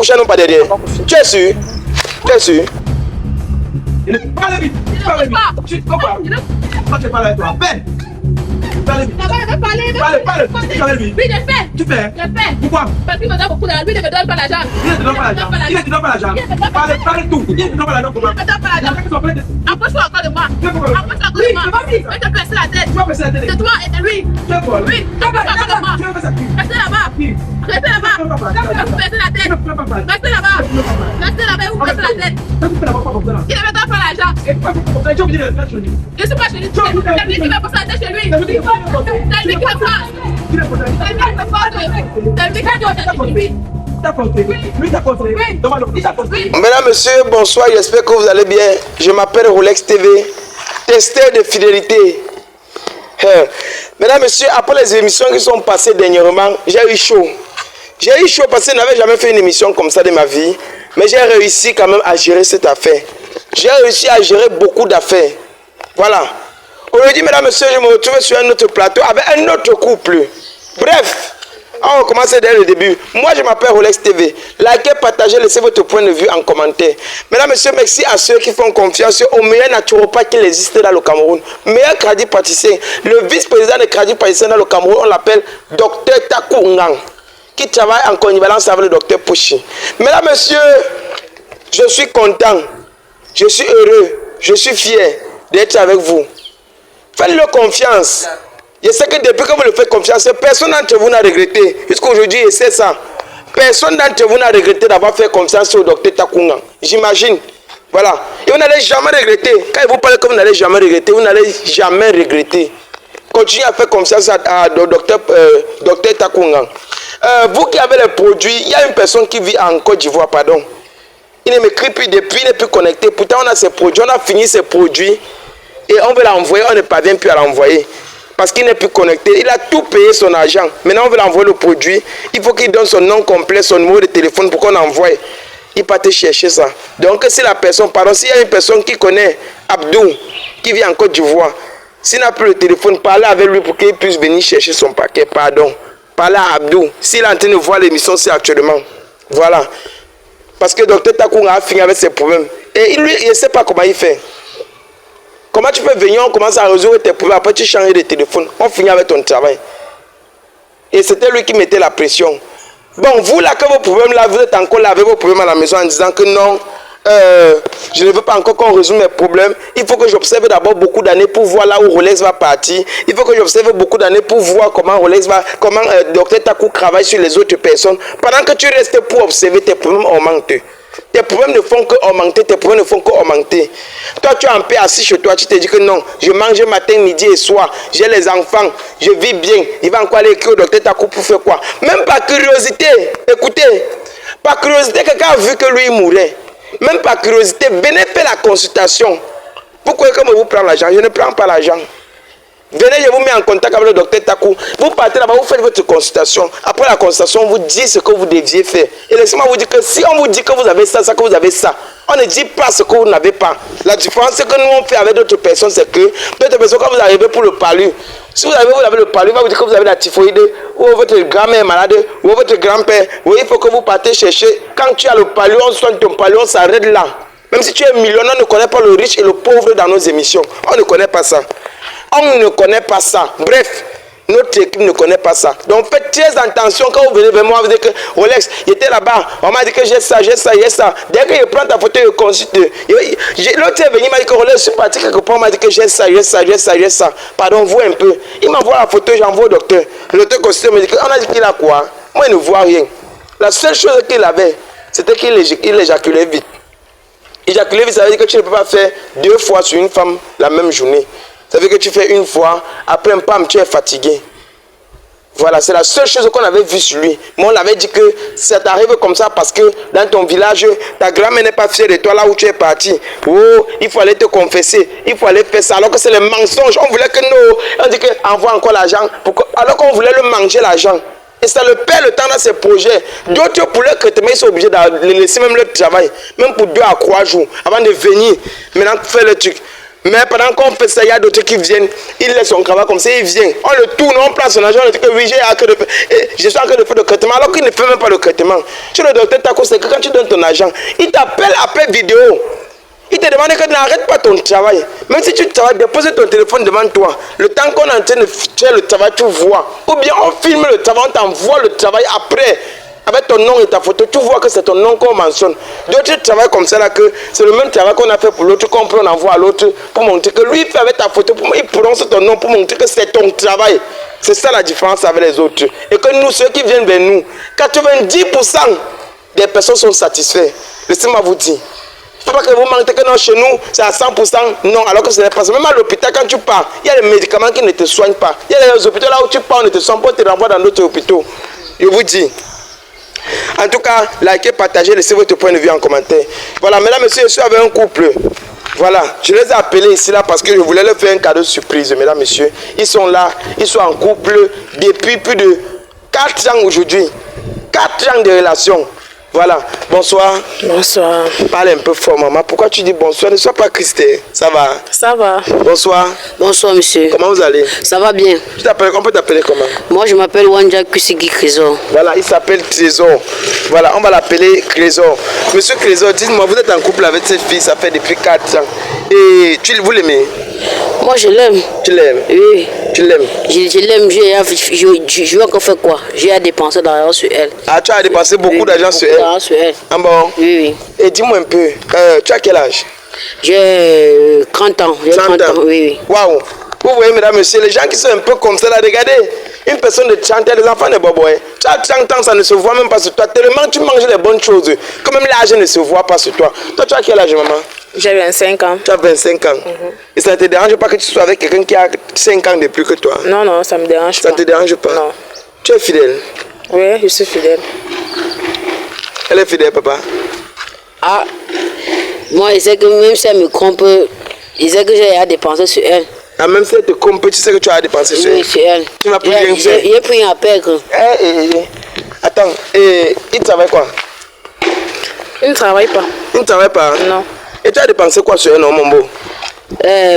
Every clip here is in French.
coucher non pas derrière. Tu es sûr? Tu es sûr? Parle vite. Parle vite. Tu comprends? Quand tu parles avec toi, peine. Parle vite. Parle. Oui, je fais. Tu fais? Je fais. Pourquoi? Parce qu'il me donne beaucoup d'argent. Lui, il ne me donne pas l'argent. Il ne te donne pas l'argent. Il ne te donne pas l'argent. Parle tout. Il ne te donne pas l'argent. Il ne me donne pas l'argent. Approche-toi encore de moi. Approche-toi encore de moi. Je vais te presser la tête. Tu vas presser la tête. C'est toi et de lui. Tu es folle. Oui, approche-toi encore de moi. Tu vas faire ça. Restez là-bas. Restez là-bas. Restez la tête. Restez là-bas. Restez là-bas. Vous restez la tête. Il ne me donne pas l'argent. Je ne suis pas chez lui. C'est lui qui va passer la tête chez lui. C'est lui qui va faire. Mesdames, messieurs, bonsoir, j'espère que vous allez bien. Je m'appelle Rolex TV, testeur de fidélité. Mesdames, messieurs, après les émissions qui sont passées dernièrement, j'ai eu chaud. J'ai eu chaud parce que je n'avais jamais fait une émission comme ça de ma vie. Mais j'ai réussi quand même à gérer cette affaire. J'ai réussi à gérer beaucoup d'affaires. Voilà. Aujourd'hui, mesdames, messieurs, je me retrouve sur un autre plateau avec un autre couple. Bref, on va commencer dès le début. Moi, je m'appelle Rolex TV. Likez, partagez, laissez votre point de vue en commentaire. Mesdames, messieurs, merci à ceux qui font confiance au meilleur naturopathe qui existe dans le Cameroun. Meilleur tradipraticien. Le vice-président de tradipraticien dans le Cameroun, on l'appelle Dr Taku Ngang, qui travaille en connivence avec le Dr Pushi. Mesdames, messieurs, je suis content, je suis heureux, je suis fier d'être avec vous. Faites-le confiance. Je sais que depuis que vous le faites confiance, personne d'entre vous n'a regretté. Jusqu'aujourd'hui, c'est ça. Personne d'entre vous n'a regretté d'avoir fait confiance au docteur Takunga. J'imagine. Voilà. Et vous n'allez jamais regretter. Quand il vous parle que vous n'allez jamais regretter, vous n'allez jamais regretter. Continuez à faire confiance à docteur Takunga. Vous qui avez les produits, il y a une personne qui vit en Côte d'Ivoire, pardon. Il ne m'écrit plus depuis, il n'est plus connecté. Pourtant, on a ses produits, on a fini ses produits. Et on veut l'envoyer, on ne parvient plus à l'envoyer. Parce qu'il n'est plus connecté. Il a tout payé son argent. Maintenant, on veut l'envoyer le produit. Il faut qu'il donne son nom complet, son numéro de téléphone pour qu'on envoie. Il peut te chercher ça. Donc, si la personne, pardon, s'il y a une personne qui connaît Abdou, qui vit en Côte d'Ivoire, s'il n'a plus le téléphone, parlez avec lui pour qu'il puisse venir chercher son paquet. Pardon. Parlez à Abdou. S'il est en train de voir l'émission, c'est actuellement. Voilà. Parce que Dr Takunga a fini avec ses problèmes. Et lui, il ne sait pas comment il fait. Comment tu peux venir, on commence à résoudre tes problèmes, après tu changes de téléphone, on finit avec ton travail. Et c'était lui qui mettait la pression. Bon, vous là, que vos problèmes là, vous êtes encore là avec vos problèmes à la maison en disant que non, je ne veux pas encore qu'on résout mes problèmes. Il faut que j'observe d'abord beaucoup d'années pour voir là où Rolex va partir. Il faut que j'observe beaucoup d'années pour voir comment Rolex va, comment Dr Taku travaille sur les autres personnes. Pendant que tu restes pour observer, tes problèmes augmentent. Tes problèmes ne font que augmenter, tes problèmes ne font que augmenter. Toi, tu es en paix assis chez toi, tu te dis que non, je mange matin, midi et soir, j'ai les enfants, je vis bien. Il va encore aller écrire au docteur Taku pour faire quoi? Même par curiosité, écoutez, par curiosité, quelqu'un a vu que lui il mourait. Même par curiosité, venez faire la consultation. Pourquoi que vous prendre l'argent? Je ne prends pas l'argent. Venez, je vous mets en contact avec le docteur Taku. Vous partez là-bas, vous faites votre consultation. Après la consultation, on vous dit ce que vous deviez faire. Et laissez-moi vous dire que si on vous dit que vous avez ça, que vous avez ça, on ne dit pas ce que vous n'avez pas. La différence que nous on fait avec d'autres personnes, c'est que d'autres personnes, quand vous arrivez pour le palu, si vous avez le palu, il va vous dire que vous avez la typhoïde, ou votre grand-mère est malade, ou votre grand-père. Oui, il faut que vous partez chercher. Quand tu as le palu, on soigne ton palu, on s'arrête là. Même si tu es millionnaire, on ne connaît pas le riche et le pauvre dans nos émissions. On ne connaît pas ça. On ne connaît pas ça. Bref, notre équipe ne connaît pas ça. Donc faites très attention quand vous venez vers moi, vous dites que Rolex, j'étais là-bas, on m'a dit que j'ai ça, j'ai ça, j'ai ça. Dès que je prends ta photo, je consulte. L'autre est venu, il m'a dit que Rolex, je suis parti quelque part, on m'a dit que j'ai ça, j'ai ça, j'ai ça, j'ai ça. Pardon, vois un peu. Il m'envoie la photo, j'envoie au docteur. Le docteur consulte, me dit qu'on a dit qu'il a quoi? Moi, il ne voit rien. La seule chose qu'il avait, c'était qu'il éjaculait vite. Éjaculer vite, ça veut dire que tu ne peux pas faire 2 fois sur une femme la même journée. Ça veut dire que tu fais une fois, après un pam, tu es fatigué. Voilà, c'est la seule chose qu'on avait vue sur lui. Mais on avait dit que ça t'arrive comme ça parce que dans ton village, ta grand-mère n'est pas fière de toi là où tu es parti. Oh, il faut aller te confesser, il faut aller faire ça. Alors que c'est le mensonge. On voulait que nous, on dit qu'envoie encore l'argent. Alors qu'on voulait le manger l'argent. Et ça le perd le temps dans ses projets. D'autres pour leur traitement, ils sont obligés de laisser même leur travail. Même pour 2 à 3 jours avant de venir. Maintenant, faire le truc. Mais pendant qu'on fait ça, il y a d'autres qui viennent, il laisse son travail comme ça, il vient. On le tourne, on place son argent, on dit que oui, je suis en train de faire le traitement, alors qu'il ne fait même pas le traitement. Chez le docteur Tako, c'est que quand tu donnes ton argent, il t'appelle après vidéo. Il te demande que tu n'arrêtes pas ton travail. Même si tu travailles, dépose ton téléphone devant toi. Le temps qu'on est en train de faire le travail, tu vois. Ou bien on filme le travail, on t'envoie le travail après. Avec ton nom et ta photo, tu vois que c'est ton nom qu'on mentionne. D'autres travaillent comme ça, là, que c'est le même travail qu'on a fait pour l'autre, qu'on peut en envoie à l'autre pour montrer que lui, il fait avec ta photo, il prononce ton nom pour montrer que c'est ton travail. C'est ça la différence avec les autres. Et que nous, ceux qui viennent vers nous, 90% des personnes sont satisfaits. Laissez-moi vous dire. Il ne faut pas que vous mentez que non, chez nous, c'est à 100%. Non, alors que ce n'est pas ça. Même à l'hôpital, quand tu pars, il y a des médicaments qui ne te soignent pas. Il y a des hôpitaux là où tu pars, on ne te soigne pas, on te renvoie dans d'autres hôpitaux. Je vous dis. En tout cas, likez, partagez, laissez votre point de vue en commentaire. Voilà, mesdames, messieurs, je suis avec un couple. Voilà, je les ai appelés ici là parce que je voulais leur faire un cadeau surprise, mesdames, messieurs. Ils sont là, ils sont en couple depuis plus de 4 ans aujourd'hui. 4 ans de relation. Voilà, bonsoir. Bonsoir. Parle un peu fort, maman. Pourquoi tu dis bonsoir? Ne sois pas Christelle. Ça va? Ça va. Bonsoir. Bonsoir, monsieur. Comment vous allez? Ça va bien. On peut t'appeler comment? Moi, je m'appelle Wanja Kusigi Trésor. Voilà, il s'appelle Trésor. Voilà, on va l'appeler Trésor. Monsieur Trésor, dites-moi, vous êtes en couple avec cette fille, ça fait depuis 4 ans. Et vous l'aimez? Moi, je l'aime. Tu l'aimes? Oui. Tu l'aimes? Je l'aime. Je vais encore faire quoi? J'ai à dépenser d'argent sur elle. Ah, tu as dépensé beaucoup d'argent sur elle? Ah bon? Oui, oui. Et dis-moi un peu, tu as quel âge? J'ai 30 ans. J'ai 30 ans, oui, oui. Waouh! Vous voyez, mesdames, messieurs, les gens qui sont un peu comme ça, là, regardez, une personne de 30 ans, des enfants de bobo, tu as 30 ans, ça ne se voit même pas sur toi, tellement tu manges les bonnes choses, que même l'âge ne se voit pas sur toi. Toi, tu as quel âge, maman? J'ai 25 ans. Tu as 25 ans. Et ça ne te dérange pas que tu sois avec quelqu'un qui a 5 ans de plus que toi? Non, non, ça me dérange pas. Ça ne te dérange pas? Non. Tu es fidèle? Oui, je suis fidèle. Elle est fidèle, papa? Ah, moi, je sais que même si elle me trompe, je sais que j'ai à dépenser sur elle. Ah, même si elle te compte, tu sais que tu as dépensé sur elle? Oui, sur elle. Tu n'as plus rien fait? J'ai pris un père. Attends, il travaille quoi? Il ne travaille pas. Il ne travaille pas? Non. Et tu as dépensé quoi sur elle, non, mon beau?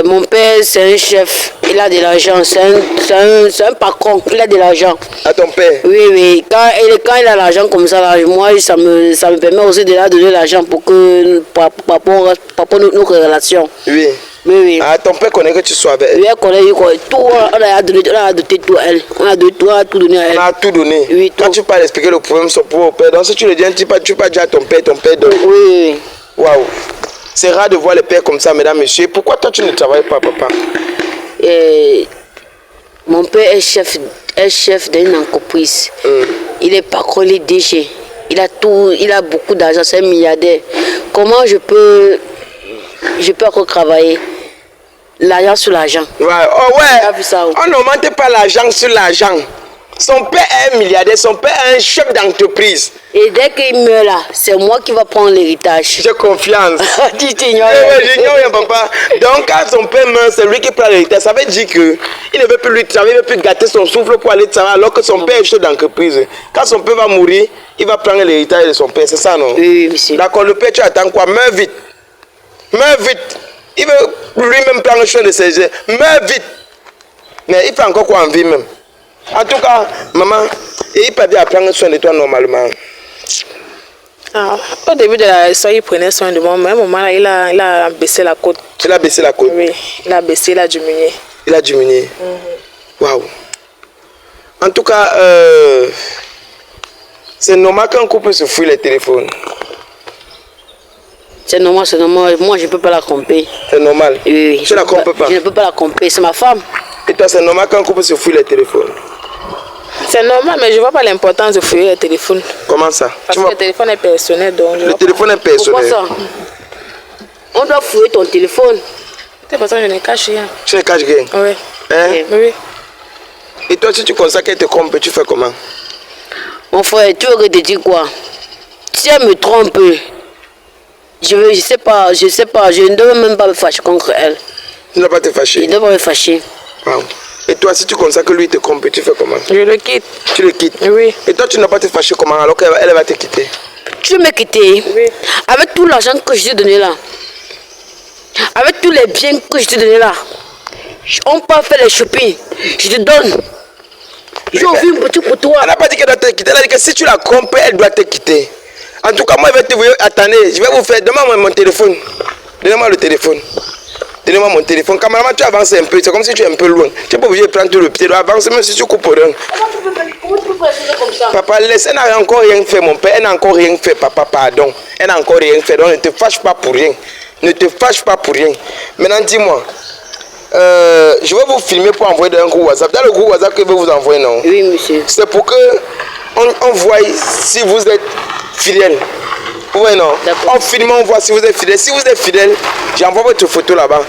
Mon père, c'est un chef. Il a de l'argent. C'est un patron. Il a de l'argent. À ton père? Oui, oui. Quand il a l'argent comme ça, là, moi, ça me permet aussi de leur donner l'argent pour nos relations. Oui. Oui, oui. Ah, ton père connaît que tu sois avec elle? Oui, elle connaît tout. On a doté tout à elle. On a tout donné à elle. On a tout donné? Oui, tout. Quand tu parles expliquer le problème sur pour au père, donc si tu le dis, tu peux dire à ton père donne. Oui, oui. Waouh. C'est rare de voir les pères comme ça, mesdames, messieurs. Pourquoi toi tu ne travailles pas, papa? Mon père est chef d'une entreprise. Il est patron, il est DG. Il a beaucoup d'argent, c'est un milliardaire. Comment je peux encore travailler? L'argent sur l'argent. Ouais. Oh ouais. Vu ça, on n'augmente pas l'argent sur l'argent. Son père est un milliardaire, son père est un chef d'entreprise. Et dès qu'il meurt là, c'est moi qui va prendre l'héritage. J'ai confiance. Tu t'ignores. J'ignore rien, papa. Donc quand son père meurt, c'est lui qui prend l'héritage. Ça veut dire qu'il ne veut plus lui travailler, il ne veut plus gâter son souffle pour aller travailler, alors que son père est chef d'entreprise. Quand son père va mourir, il va prendre l'héritage de son père. C'est ça, non? Oui, monsieur. D'accord, le père, tu attends quoi? Meurs vite. Meurs vite. Il veut lui-même prendre le choix de ses yeux. Meurs vite. Mais il fait encore quoi en vie même? En tout cas, maman, il peut bien prendre soin de toi normalement. Ah, au début de la histoire, il prenait soin de moi, mais à un moment là, il a baissé la côte. Il a baissé la côte? Oui, il a baissé, il a diminué. Il a diminué? Waouh. En tout cas, c'est normal qu'un couple se fouille les téléphones. C'est normal, c'est normal. Moi, je ne peux pas la tromper. C'est normal? Oui. Tu ne la trompes pas? Je ne peux pas la tromper, c'est ma femme. Et toi, c'est normal qu'un couple se fouille les téléphones? C'est normal, mais je ne vois pas l'importance de fouiller le téléphone. Comment ça? Parce que le téléphone est personnel. Donc le téléphone est personnel? Pourquoi ça? On doit fouiller ton téléphone. C'est pour ça que je ne cache rien. Tu ne caches rien? Oui. Hein? Oui. Et toi, si tu constates qu'elle te trompe, tu fais comment? Mon frère, tu veux que je te dise quoi? Si elle me trompe, je sais pas, je ne dois même pas me fâcher contre elle. Tu ne dois pas te fâcher? Je ne dois pas me fâcher. Wow. Et toi, si tu constates que lui te trompe, tu fais comment? Je le quitte. Tu le quittes? Oui. Et toi, tu ne dois pas te fâcher comment alors qu'elle va te quitter? Tu veux me quitter? Oui. Avec tout l'argent que je t'ai donné là. Avec tous les biens que je te donnais là, on peut faire les shopping. Je te donne. J'ai ouvert une boutique pour toi. Elle n'a pas dit qu'elle doit te quitter. Elle a dit que si tu la trompes, elle doit te quitter. En tout cas, moi, je vais te voir. Attendez, je vais vous faire. Donne-moi mon téléphone. Donnez-moi le téléphone. Donnez-moi mon téléphone. Cameraman, tu avances un peu. C'est comme si tu es un peu loin. Tu n'es pas obligé de prendre tout le pied. Tu dois avancer même si tu coupes au rien. Comment tu peux faire ça comme ça? Papa, laisse. Elle n'a encore rien fait, mon père. Elle n'a encore rien fait, papa. Pardon. Elle n'a encore rien fait. Donc, ne te fâche pas pour rien. Ne te fâche pas pour rien. Maintenant, dis-moi. Je vais vous filmer pour envoyer dans un groupe WhatsApp. Dans le groupe WhatsApp que je vais vous envoyer, non? Oui, monsieur. C'est pour que on voit si vous êtes fidèle. Oui, non. En filmant, on voit si vous êtes fidèle. Si vous êtes fidèle, j'envoie votre photo là-bas.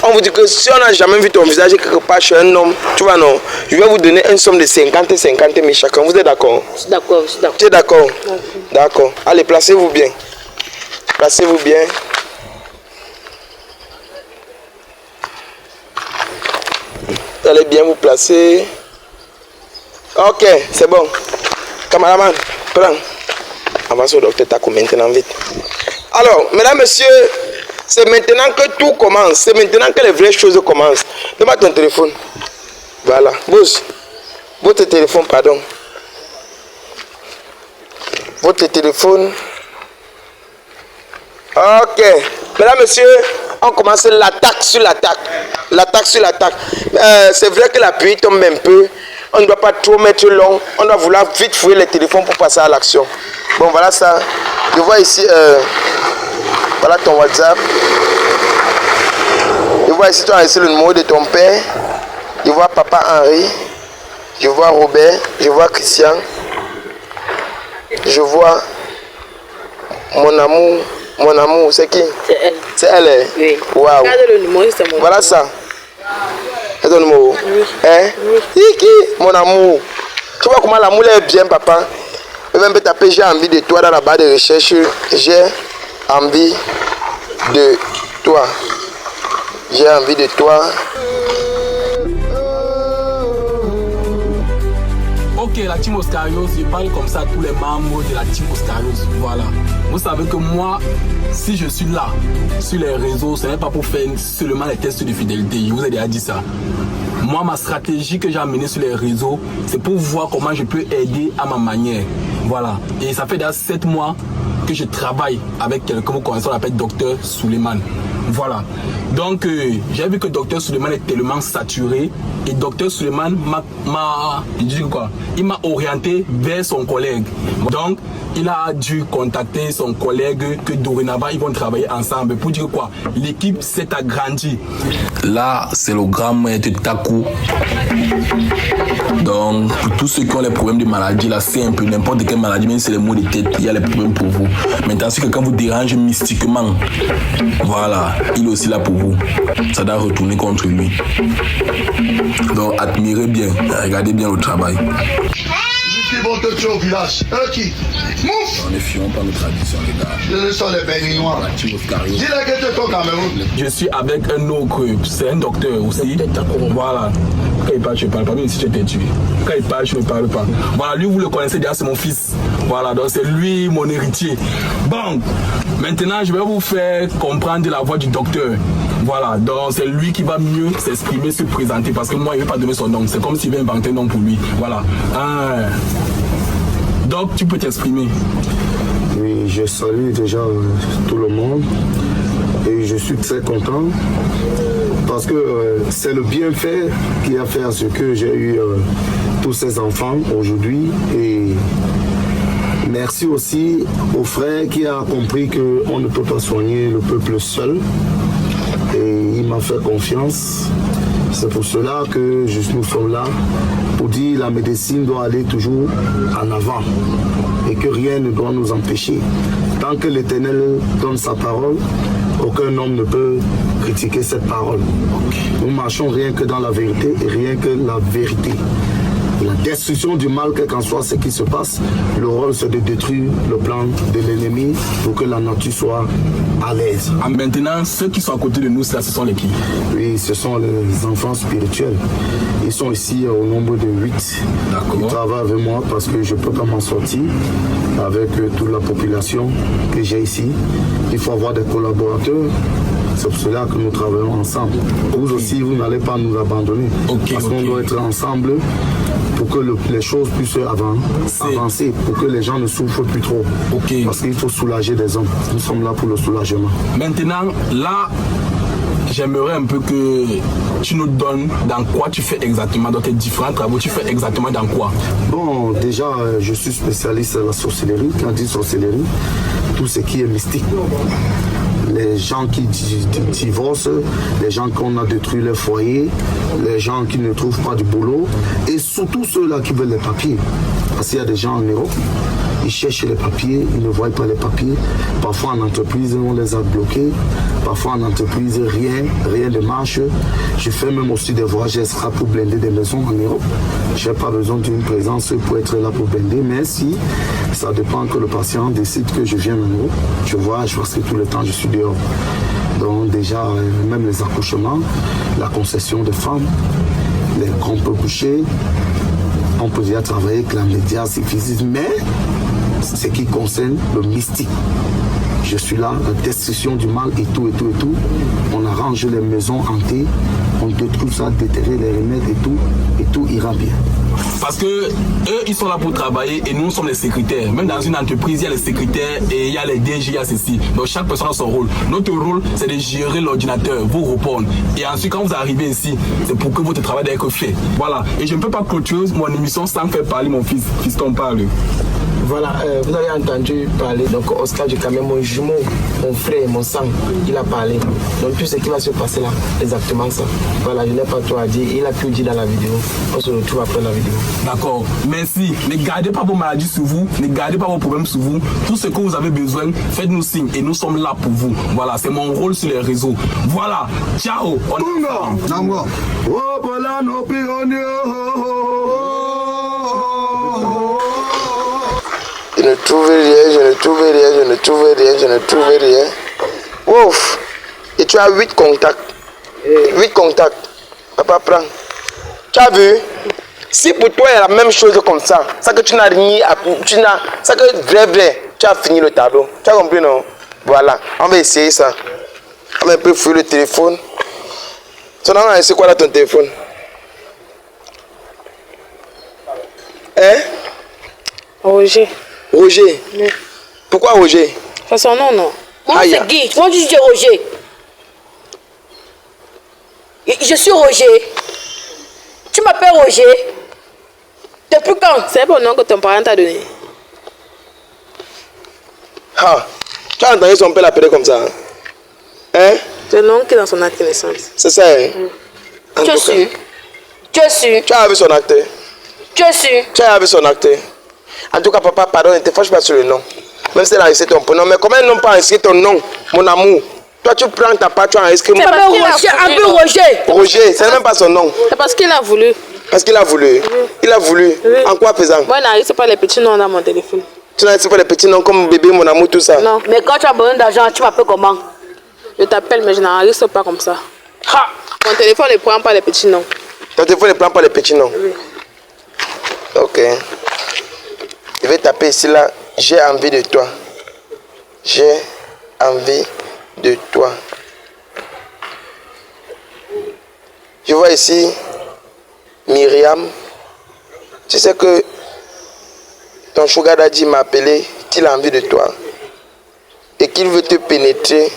On vous dit que si on n'a jamais vu ton visage quelque part chez un homme, tu vois, non, je vais vous donner une somme de 50 000 chacun. Vous êtes d'accord? Je suis d'accord, je suis d'accord. Tu es d'accord? D'accord. Allez, placez-vous bien. Placez-vous bien. Vous allez bien vous placer. Ok, c'est bon. Cameraman, prends. Avance au docteur Takou maintenant vite. Alors, mesdames, messieurs, c'est maintenant que tout commence. C'est maintenant que les vraies choses commencent. Donne-moi ton téléphone. Voilà. Bouge. Votre téléphone, pardon. Votre téléphone. Ok. Mesdames, messieurs, on commence l'attaque sur l'attaque. L'attaque sur l'attaque. C'est vrai que la pluie tombe un peu. On ne doit pas trop mettre long. On doit vouloir vite fouiller les téléphones pour passer à l'action. Bon, voilà ça. Je vois ici, voilà ton WhatsApp. Je vois ici, tu as laissé le numéro de ton père. Je vois papa Henri. Je vois Robert. Je vois Christian. Je vois mon amour. Mon amour, c'est qui? C'est elle. C'est elle. Oui. Waouh. Regarde le numéro, c'est mon Voilà ça. C'est ton numéro. Oui. Hein? Oui. Qui? Mon amour. Tu vois comment l'amour est bien, papa? Je vais même taper j'ai envie de toi dans la barre de recherche. J'ai envie de toi. J'ai envie de toi. Ok, la team Oscarios, je parle comme ça à tous les membres de la team Oscarios. Voilà. Vous savez que moi, si je suis là, sur les réseaux, ce n'est pas pour faire seulement les tests de fidélité. Je vous ai déjà dit ça. Moi, ma stratégie que j'ai amenée sur les réseaux, c'est pour voir comment je peux aider à ma manière. Voilà. Et ça fait déjà 7 mois que je travaille avec quelqu'un vous connaissez, on l'appelle Dr Suleiman. Voilà. Donc, j'ai vu que Dr Suleiman est tellement saturé et Dr Suleiman il m'a orienté vers son collègue. Donc, il a dû contacter son collègue que dorénavant, ils vont travailler ensemble. Pour dire quoi? L'équipe s'est agrandie. Là, c'est le grand maître Takou. Donc, pour tous ceux qui ont les problèmes de maladie, là, c'est un peu n'importe quelle maladie, même si c'est les maux de tête, il y a les problèmes pour vous. Maintenant, si quelqu'un vous dérange mystiquement, voilà, il est aussi là pour vous. Ça doit retourner contre lui. Donc, admirez bien, regardez bien le travail. Qui vont te tuer au village? Qui? Mouf! Ne fions pas nos traditions, les gars. Ce sont les Béninois. Dis-le que tu es au Cameroun. Je suis avec un autre, c'est un docteur aussi. Voilà. Quand il parle, je ne parle pas, même si tu étais tué. Quand il parle, je ne parle pas. Voilà, lui, vous le connaissez déjà, c'est mon fils. Voilà, donc c'est lui mon héritier. Bon, maintenant, je vais vous faire comprendre la voix du docteur. Voilà, donc c'est lui qui va mieux s'exprimer, se présenter, parce que moi, il ne veut pas donner son nom. C'est comme s'il veut inventer un nom pour lui. Voilà. Donc, tu peux t'exprimer. Oui, je salue déjà tout le monde et je suis très content parce que c'est le bienfait qui a fait à ce que j'ai eu tous ces enfants aujourd'hui et merci aussi au frère qui a compris qu'on ne peut pas soigner le peuple seul et il m'a fait confiance. C'est pour cela que nous sommes là pour dire que la médecine doit aller toujours en avant et que rien ne doit nous empêcher. Tant que l'Éternel donne sa parole, aucun homme ne peut critiquer cette parole. Nous marchons rien que dans la vérité et rien que la vérité. La destruction du mal, quel qu'en soit ce qui se passe, le rôle c'est de détruire le plan de l'ennemi pour que la nature soit à l'aise. Maintenant, ceux qui sont à côté de nous, ça, ce sont les qui? Oui, ce sont les enfants spirituels. Ils sont ici au nombre de 8. Ils travaillent avec moi parce que je ne peux pas m'en sortir avec toute la population que j'ai ici. Il faut avoir des collaborateurs. C'est pour cela que nous travaillons ensemble. Vous aussi, vous n'allez pas nous abandonner. Parce qu'on doit être ensemble pour que les choses puissent avancer, pour que les gens ne souffrent plus trop. Parce qu'il faut soulager les hommes. Nous sommes là pour le soulagement. Maintenant, là, j'aimerais un peu que tu nous donnes dans quoi tu fais exactement, dans tes différents travaux, tu fais exactement dans quoi? Bon, déjà, je suis spécialiste de la sorcellerie. Quand on dit sorcellerie, tout ce qui est mystique. Les gens qui divorcent, les gens qu'on a détruit leur foyer, les gens qui ne trouvent pas du boulot, et surtout ceux-là qui veulent les papiers. Parce qu'il y a des gens en Europe, ils cherchent les papiers, ils ne voient pas les papiers. Parfois en entreprise, on les a bloqués. Parfois en entreprise, rien ne marche. Je fais même aussi des voyages extra pour blinder des maisons en Europe. Je n'ai pas besoin d'une présence pour être là pour blinder, mais si ça dépend que le patient décide que je viens en Europe, je voyage parce que tout le temps je suis dehors. Donc déjà, même les accouchements, la concession de femmes, les groupes couchés, on peut déjà travailler avec la médiation physique, mais ce qui concerne le mystique. Je suis là, la destruction du mal et tout. On arrange les maisons hantées, on détruit ça, déterrer les remèdes et tout ira bien. Parce que eux, ils sont là pour travailler et nous sommes les secrétaires. Même dans une entreprise, il y a les secrétaires et il y a les DG, il y a ceci. Donc chaque personne a son rôle. Notre rôle, c'est de gérer l'ordinateur, vous répondre. Et ensuite, quand vous arrivez ici, c'est pour que votre travail doit être fait. Voilà. Et je ne peux pas clôturer mon émission sans faire parler mon fils. Fiston parle. Voilà, vous avez entendu parler, donc Oscar Djukame, mon jumeau, mon frère, mon sang, il a parlé. Donc tout ce qui va se passer là, exactement ça. Voilà, je n'ai pas tout à dire, il a tout dit dans la vidéo. On se retrouve après la vidéo. D'accord, merci. Ne gardez pas vos maladies sur vous, ne gardez pas vos problèmes sur vous. Tout ce que vous avez besoin, faites-nous signe et nous sommes là pour vous. Voilà, c'est mon rôle sur les réseaux. Voilà, ciao. Je ne trouve rien. Ouf. Et tu as 8 contacts. 8 contacts. Papa, prends. Tu as vu? Si pour toi il y a la même chose comme ça, ça que tu n'as rien à... Ça que vrai, tu as fini le tableau. Tu as compris, non? Voilà. On va essayer ça. On va un peu fouiller le téléphone. Ton nom, c'est quoi là ton téléphone? Hein? Roger. Roger. Oui. Pourquoi Roger? C'est son nom, non? Moi, c'est Guy. Moi, je dis Roger. Je suis Roger. Tu m'appelles Roger. Depuis quand? C'est bon nom que ton parent t'a donné. Ah, tu as entendu son père l'appeler comme ça? Hein? C'est le nom qui est dans son acte de naissance. C'est ça, hein? Tu es sûr? Tu es sûr? Tu as vu son acte? Tu es sûr? Tu as vu son acte? En tout cas, papa, pardon, ne te fâche pas sur le nom. Même si elle a enregistré ton prénom. Mais comment ils n'ont pas enregistré ton nom, mon amour? Toi, tu prends ta part, tu as enregistré mon nom. Roger. Roger, c'est même pas son nom. C'est parce qu'il a voulu. Parce qu'il a voulu. Oui. Il a voulu. Oui. En quoi faisant? Moi, je n'enregistre pas les petits noms dans mon téléphone. Tu n'enregistres pas les petits noms comme bébé, mon amour, tout ça? Non. Mais quand tu as besoin d'argent, tu m'appelles comment? Je t'appelle, mais je n'enregistre pas comme ça. Ha! Mon téléphone ne prend pas les petits noms. Ton téléphone ne prend pas les petits noms? Oui. Ok. Je vais taper ici là. J'ai envie de toi. J'ai envie de toi. Je vois ici Myriam. Tu sais que ton sugar daddy m'a appelé qu'il a envie de toi et qu'il veut te pénétrer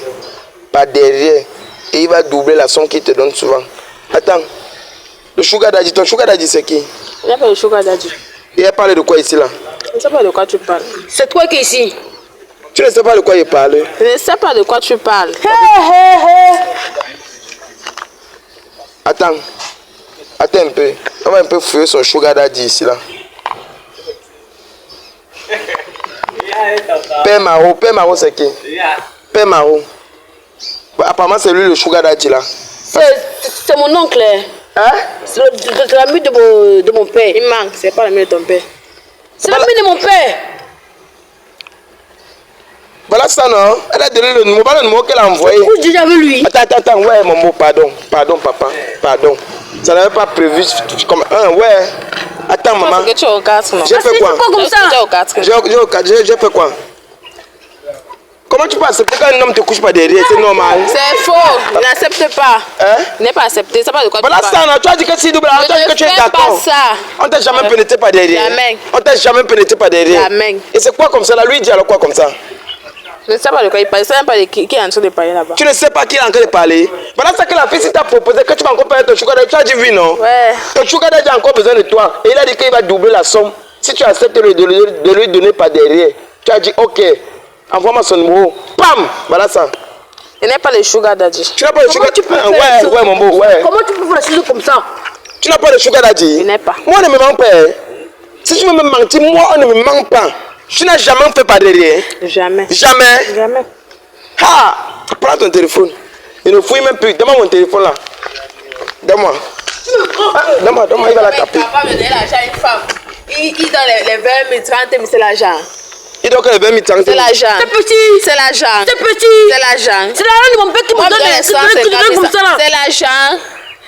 par derrière et il va doubler la somme qu'il te donne souvent. Attends, le sugar daddy, ton sugar daddy c'est qui? Il n'y a pas de sugar daddy. Et elle parle de quoi ici là? Je ne sais pas de quoi tu parles. C'est toi qui es ici. Tu ne sais pas de quoi il parle? Je ne sais pas de quoi tu parles. Attends un peu. On va un peu fouiller son sugar daddy ici là. Père Maro c'est qui? Père Maro. Apparemment c'est lui le sugar daddy là. C'est mon oncle. Hein? C'est l'ami de mon père. Il manque, c'est pas l'ami de ton père. C'est l'ami de mon père. Voilà ça non? Elle a donné le numéro qu'elle a envoyé. J'ai déjà vu lui. Attends, ouais maman, pardon papa, pardon. Ça n'avait pas prévu comme ouais. Attends maman. J'ai fait quoi? Comme ça. J'ai fait quoi? Comment Comment tu peux accepter qu'un homme te couche pas derrière? C'est normal. C'est faux. Je n'accepte pas. Hein? Je n'ai pas accepté. Ça pas de quoi Voilà tu parles. ça, tu as dit que si double, tu as dit que tu es d'accord. Ça. On t'a jamais pénétré par derrière. Jamais. On t'a jamais pénétré par derrière. Jamais. Et c'est quoi comme ça là? Lui il dit alors quoi comme ça? Je ne sais pas de quoi il parle. Je ne sais même pas qui est en train de parler là-bas. Tu ne sais pas qui est en train de parler. Voilà ça que la fille t'a proposé que tu vas encore payer ton sugar daddy. Tu as dit oui, non? Ouais. Ton sugar daddy a encore besoin de toi. Et il a dit qu'il va doubler la somme. Si tu acceptes de lui donner par derrière, tu as dit ok, envoie-moi son numéro. Pam! Voilà ça. Je n'ai pas de sugar daddy. Tu n'as pas de sugar daddy? Ouais, mon beau, ouais. Comment tu peux faire les choses comme ça? Tu n'as pas de sugar daddy? Je n'ai pas. Moi, on ne me ment pas. Si tu veux me mentir, moi, on ne me ment pas. Tu n'as jamais fait par derrière. Jamais. Jamais. Jamais. Ah! Prends ton téléphone. Il ne fouille même plus. Donne-moi mon téléphone là. Donne-moi. Donne-moi, il va la taper. Il ne peut pas me donner l'argent à une femme. Il donne les 20 000, 30 000, c'est l'argent. Il doit que les 20 000, 30 000. C'est l'argent. C'est petit. C'est l'argent. C'est petit. C'est l'argent. C'est l'argent de mon père qui me donne les trucs comme ça là. C'est l'argent.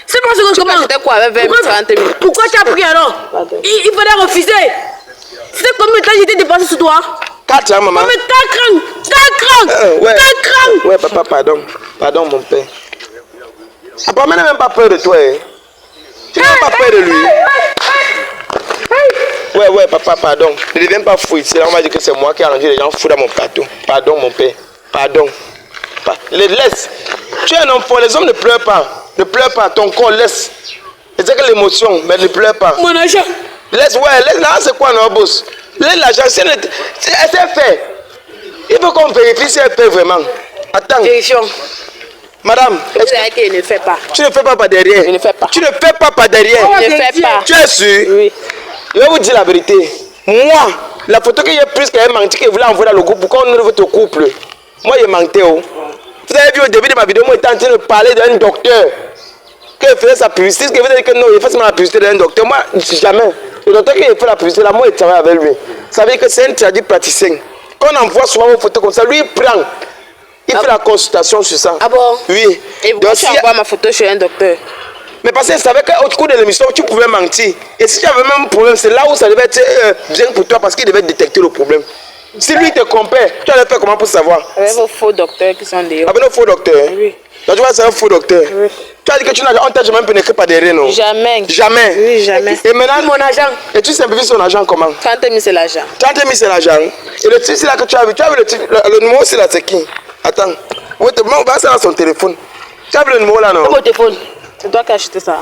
C'est pas ce que je comprends. C'était quoi avec 20 000, 30 000? Pourquoi tu as pris alors? Il fallait refuser. C'était combien de temps j'étais dépensé sur toi? 4 ans, maman. Mais 4 crans. Ouais. 4 crans. Ouais, papa, pardon. Pardon, mon père. Papa, mais n'a même pas peur de toi. Hein. Tu n'as pas peur de lui. Ouais, papa, pardon. Ne deviens pas fou ici. Là, on va dire que c'est moi qui ai arrangé les gens fous dans mon plateau. Pardon, mon père. Pardon. Les laisse. Tu es un enfant. Les hommes ne pleurent pas. Ne pleure pas. Ton corps laisse. C'est que l'émotion, mais ne pleure pas. Mon argent. Laisse, laisse. Là, c'est quoi, non, boss? Laisse l'argent. Elle s'est fait. Il faut qu'on vérifie si elle fait vraiment. Attends. Vérifions. Madame, est-ce que je ne fais pas? Tu ne fais pas par derrière. Je ne fais pas. Tu ne fais pas par derrière. Je ne fais pas. Tu es sûr? Oui. Je vais vous dire la vérité. Moi, la photo que j'ai prise, qu'elle menti, qu'elle voulait envoyer dans le groupe, pourquoi on ouvre votre couple? Moi, j'ai menti. Oh. Vous avez vu au début de ma vidéo, moi, j'étais en train de parler d'un docteur. Qui faisait sa publicité. Ce qui veut dire que non, il fait seulement la publicité d'un docteur. Moi, jamais. Le docteur qui a fait la publicité, là, moi, il travaille avec lui. Ça veut dire que c'est un traduit praticien. Quand on envoie souvent vos photos comme ça, lui, il prend. Il fait la consultation sur ça. Ah bon? Oui. Et pourquoi tu envoies ma photo chez un docteur? Mais parce que je savais qu'au cours de l'émission, tu pouvais mentir. Et si tu avais même un problème, c'est là où ça devait être bien pour toi parce qu'il devait détecter le problème. Si lui te compare, tu allais faire comment pour savoir? Avec vos faux docteurs qui sont dehors. Avec nos faux docteurs? Oui. Donc tu vois, c'est un faux docteur. Oui. Tu as dit que tu n'as jamais pénétré par derrière, non? Jamais. Jamais? Oui, jamais. Et maintenant, Mon argent. Et tu simplifies son argent comment? 30 000, c'est l'argent. 30 000, c'est l'argent. Et le titre, c'est là que tu as vu le numéro, c'est là, c'est qui? Attends. Oui, on va sur son téléphone. Tu as vu le numéro là, non? C'est mon téléphone. C'est toi qui as acheté ça.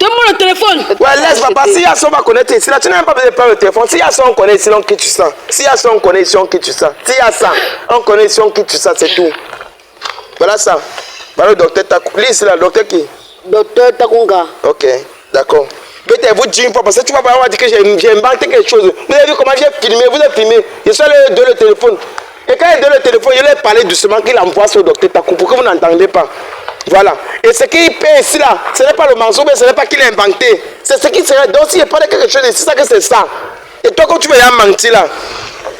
Donne-moi le téléphone. Ouais, laisse papa. Si Yasson va connaître ici, là, tu n'as même pas besoin de prendre le téléphone. Si Yasson, on connaît ici, on quitte tu sens. Si Yasson, on connaît ici, on quitte tu sens. Si Yasson, on connaît ici, on quitte tu sens, c'est tout. Voilà ça. Voilà le docteur Takou. Lui, c'est là, le docteur qui? Docteur Takunga. Ok, d'accord. Peut-être vous dire une fois, parce que tu vas pas dire que j'ai inventé quelque chose. Vous avez vu comment j'ai filmé, vous avez filmé. Je suis allé donner le téléphone. Et quand il donne le téléphone, il a parlé doucement qu'il envoie sur le docteur Takou pour que vous n'entendez pas. Voilà. Et ce qu'il paie ici là, ce n'est pas le mensonge, mais ce n'est pas qu'il a inventé. C'est ce qui serait. Donc s'il a parlé quelque chose, c'est ça que c'est ça. Et toi, quand tu veux y mentir là,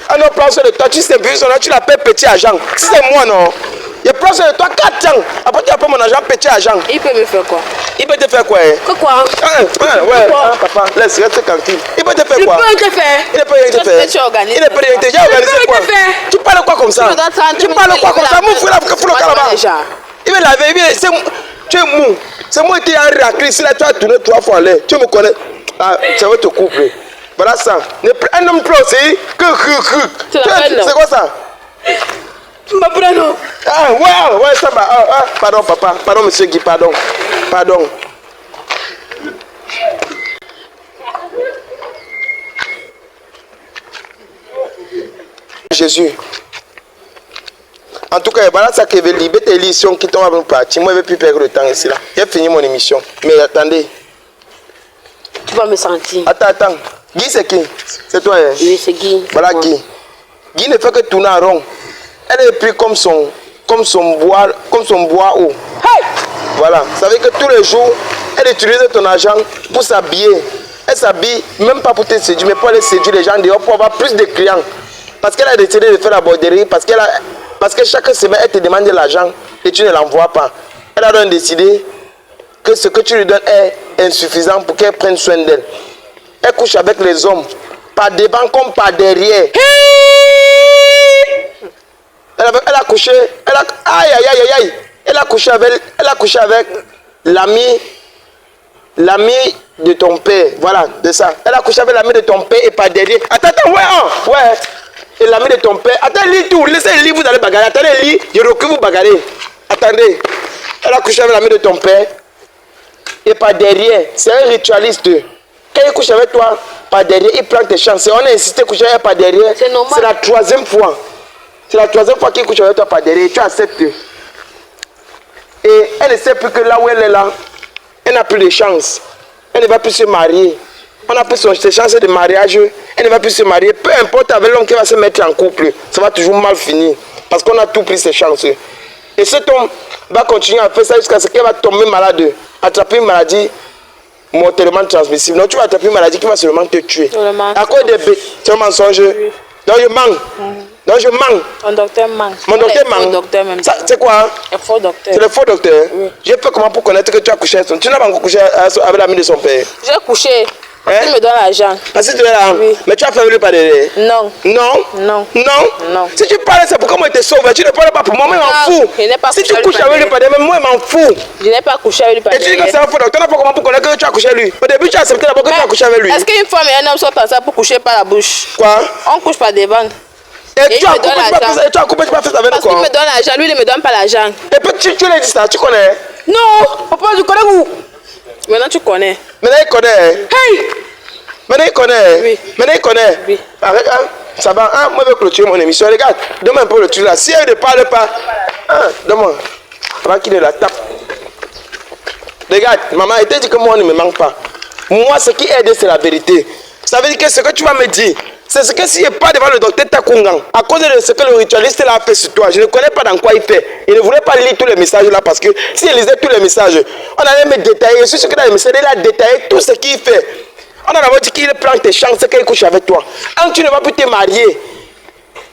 à nos plans sur le toi, tu simplifies son nom, tu l'appelles petit agent. Si c'est moi, non. Je prends sur toi 4 ans. Après, tu appelles mon agent petit agent. Il peut me faire quoi? Il peut te faire quoi? Quoi? Ouais, papa, laisse, reste tranquille. Il peut te faire quoi? Il peut te faire. Il ne peut rien te faire. Tu organises. Il ne peut rien te faire. J'ai organisé quoi? Tu parles quoi comme ça? Tu parles quoi comme ça? Mon frère, il faut le là-bas. Il va laver, tu es mou. C'est moi qui ai un raclé. Si là, tu as tourné 3 fois en l'air. Tu me connais. Ah, ça va te couper. Voilà ça. Un homme pro, c'est que. C'est quoi ça? Ma prénom. Ah, ouais, ça va. Pardon, papa. Pardon, monsieur Guy, pardon. Pardon. Jésus. En tout cas, voilà ça que je veux dire. Bête émission qui tombe à partir. Moi, je ne vais plus perdre le temps ici. J'ai fini mon émission. Mais attendez. Tu vas me sentir. Attends. Guy, c'est qui? C'est toi, hein? Oui, c'est Guy. Voilà Guy. Guy ne fait que tourner en rond. Elle est prise comme son bois haut. Hey! Voilà. Ça veut dire que tous les jours, elle utilise ton argent pour s'habiller. Elle s'habille même pas pour te séduire, mais pour aller séduire les gens dehors pour avoir plus de clients. Parce qu'elle a décidé de faire la borderie, parce que chaque semaine, elle te demande de l'argent et tu ne l'envoies pas. Elle a donc décidé que ce que tu lui donnes est insuffisant pour qu'elle prenne soin d'elle. Elle couche avec les hommes, par devant comme par derrière. Elle a couché, aïe, aïe, aïe, aïe. Elle a couché avec l'ami de ton père. Voilà, de ça. Elle a couché avec l'ami de ton père et pas derrière. Attends, ouais. Et l'ami de ton père. Attends, lis tout. Laissez le lit, vous allez bagarrer. Attendez, lis. Je recule, vous bagarrez. Attendez. Elle a couché avec l'ami de ton père et pas derrière. C'est un ritualiste. Quand il couche avec toi, pas derrière, il prend tes chances. On a insisté à coucher avec pas derrière. C'est normal. C'est la troisième fois. C'est la troisième fois qu'il couche avec toi, pas derrière. Tu acceptes. Et elle ne sait plus que là où elle est là, elle n'a plus de chance. Elle ne va plus se marier. On a plus ses chances de mariage. Elle ne va plus se marier. Peu importe avec l'homme qui va se mettre en couple, ça va toujours mal finir. Parce qu'on a tout pris ses chances. Et cet homme va continuer à faire ça jusqu'à ce qu'elle va tomber malade, attraper une maladie mortellement transmissible. Donc tu vas attraper une maladie qui va seulement te tuer. À cause des bêtes, c'est un mensonge. Donc je mens. Donc je mens. Mon docteur ment. Mon docteur ment. C'est quoi? Un faux docteur. C'est le faux docteur. Oui. J'ai fait comment pour connaître que tu as couché avec son... Tu n'as pas encore couché avec l'ami de son père? J'ai couché. Il me donne l'argent. Parce que tu es là. Oui. Mais tu as fait lui par derrière? Non. Non? Non. Non? Non. Si tu parles, c'est pour comment il te sauve. Tu ne parles pas pour moi, mais je m'en fous. Si tu couches avec lui par derrière, même moi, je m'en fous. Je n'ai pas couché avec lui par derrière. Et tu dis que c'est un faux docteur. Tu n'as pas comment pour connaître que tu as couché avec lui. Au début, tu as accepté d'abord que tu as couché avec lui. Est-ce qu'une femme et un homme sont ensemble pour coucher par la bouche? Quoi? On couche par devant. Et tu as coupé, tu vas faire ça avec parce qu'il me donne l'argent, lui, il ne me donne pas l'argent. Et puis tu l'as dit ça, tu connais? Non, papa, tu connais où? Maintenant, tu connais. Maintenant, il connaît. Hey! Maintenant, il connaît. Oui. Maintenant, il connaît. Oui. Arrête, hein? Ça va, hein? Moi, je vais clôturer mon émission. Regarde, donne-moi un peu le truc là. Si elle ne parle pas, hein? Donne-moi. Avant qu'il ne la tape. Regarde, maman, elle t'a dit que moi, on ne me manque pas. Moi, ce qui aide, c'est la vérité. Ça veut dire que ce que tu vas me dire, c'est ce que s'il n'est pas devant le docteur Takungang, à cause de ce que le ritualiste a fait sur toi, je ne connais pas dans quoi il fait. Il ne voulait pas lire tous les messages là parce que s'il lisait tous les messages, on allait me détailler. Je suis sûr que dans les messages, il a détaillé tout ce qu'il fait. On a d'abord dit qu'il prend tes chances qu'il couche avec toi. Un, tu ne vas plus te marier.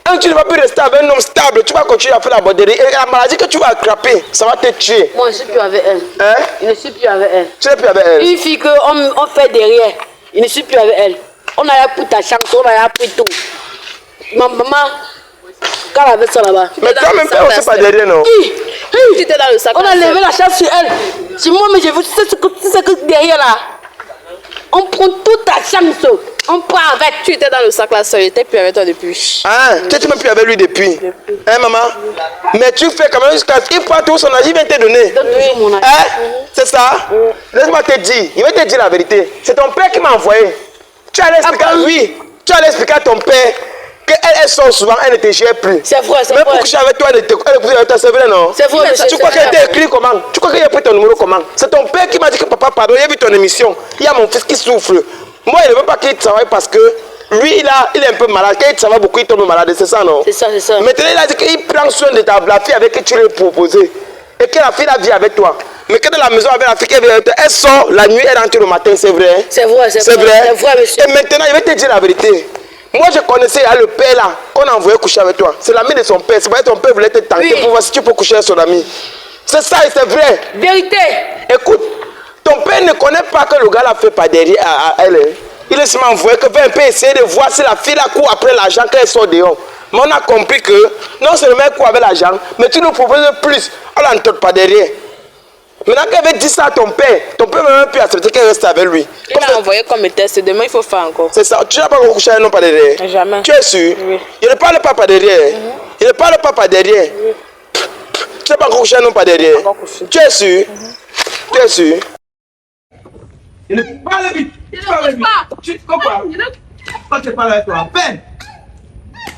Un, tu ne vas plus rester avec un homme stable. Tu vas continuer à faire la borderie. Et la maladie que tu vas attraper, ça va te tuer. Moi, je ne suis plus avec elle. Hein? Je ne suis plus avec elle. Tu n'es plus avec elle? Une fille qu'on fait derrière, je ne suis plus avec elle. On a pris ta chance, on a pris tout. Ma maman, quand elle avait ça là-bas. Mais toi-même, tu n'es pas derrière, non? Tu étais dans le sac. On a levé la chance sur elle. C'est moi, mais je veux, tu sais ce que derrière là. On prend toute ta chance. On prend avec. Tu étais dans le sac là, seul. J'étais plus avec toi depuis. Ah, tu n'es plus avec lui depuis. Hein, maman? Mais tu fais quand même jusqu'à ce qu'il prend tout son âge, il vient te donner. Hein? C'est ça? Laisse-moi te dire. Il va te dire la vérité. C'est ton père qui m'a envoyé. Tu allais expliquer à lui. Tu allais expliquer à ton père qu'elle sort souvent, elle ne te gère plus. C'est vrai, c'est vrai. Même pour coucher avec toi, elle couche avec toi, c'est vrai, non? C'est vrai, monsieur. Tu crois qu'elle t'a écrit comment? Tu crois qu'il a pris ton numéro comment? C'est ton père qui m'a dit que papa, pardon, il a vu ton émission. Il y a mon fils qui souffre. Moi, il ne veut pas qu'il travaille parce que lui, il est un peu malade. Quand il travaille beaucoup, il tombe malade. C'est ça, non? C'est ça, c'est ça. Maintenant, il a dit qu'il prend soin de la fille avec qui tu lui as proposé. Et que la fille la vit avec toi. Mais quand dans la maison avec la fille qui vit avec toi, elle sort la nuit, elle rentre le matin, c'est vrai? C'est vrai, c'est vrai. C'est vrai, monsieur. Et maintenant, il va te dire la vérité. Moi, je connaissais le père là, qu'on a envoyé coucher avec toi. C'est l'ami de son père. C'est vrai que ton père voulait te tenter pour voir si tu peux coucher avec son ami. C'est ça et c'est vrai. Vérité. Écoute, ton père ne connaît pas que le gars l'a fait par derrière à elle. Il est seulement envoyé que va un peu essayer de voir si la fille la court après l'argent qu'elle sort dehors. Mais on a compris que non seulement elle court avec l'argent, mais tu nous proposes plus. On l'entend pas derrière. Maintenant qu'elle avait dit ça à ton père n'a même pu accepter qu'elle reste avec lui. Il m'a envoyé comme test, demain il faut faire encore. C'est ça, tu n'as pas couché avec un homme par derrière? Jamais. Tu es sûr? Oui. Il ne parle pas par derrière. Il ne parle pas par derrière. Tu n'as pas couché avec un homme par derrière? Tu es sûr? Tu es sûr? Il ne parle vite. Tu comprends? Quand tu parles avec toi, à peine.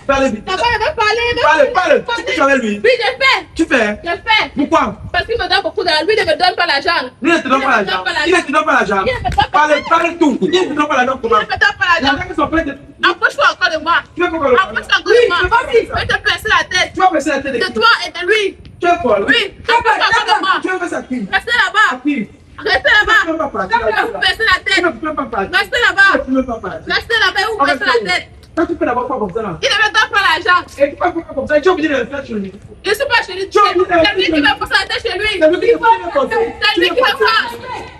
Parle vite. Papa, il veut parler. Parle. Tu couches avec lui. Oui, je fais. Tu fais? Je fais. Pourquoi? Parce qu'il me donne beaucoup d'argent. Lui, il ne me donne pas l'argent. Lui ne te donne pas l'argent. Il ne te donne pas l'argent. Parle tout. Il ne te donne pas l'argent. Il ne me donne pas l'argent. L'argent qui sont prêts de... Approche-toi encore de moi. Tu veux encore le Approche-toi encore de moi. Oui, Je vais te presser la tête. tu vas presser la tête de De qui? toi et de lui. Tu es folle. Oui. Approche-toi encore de moi. Tu veux faire ça à qui? Restez là-bas. À qui? Restez Tu veux là-bas. pas Je vais vous presser la Tu tête. ne peux pas parler. Restez là-bas. Tu ne peux pas parler. Restez là-bas et vous pressez la tête. Quand tu fais d'abord pas comme ça là. Il ne me donne pas l'argent. Et tu peux pas comme ça. Tu es obligé de le faire chez lui. Je ne suis pas chez lui. C'est lui qui me force la tête chez lui. C'est lui qui me force. C'est lui qui me force.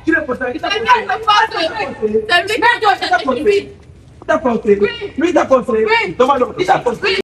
Tu le forces. Il t'a C'est lui qui me force. C'est lui qui me force la tête chez lui. forcé. Lui t'a forcé. Oui. Lui t'a forcé. Oui. Demande-le. Il t'a forcé.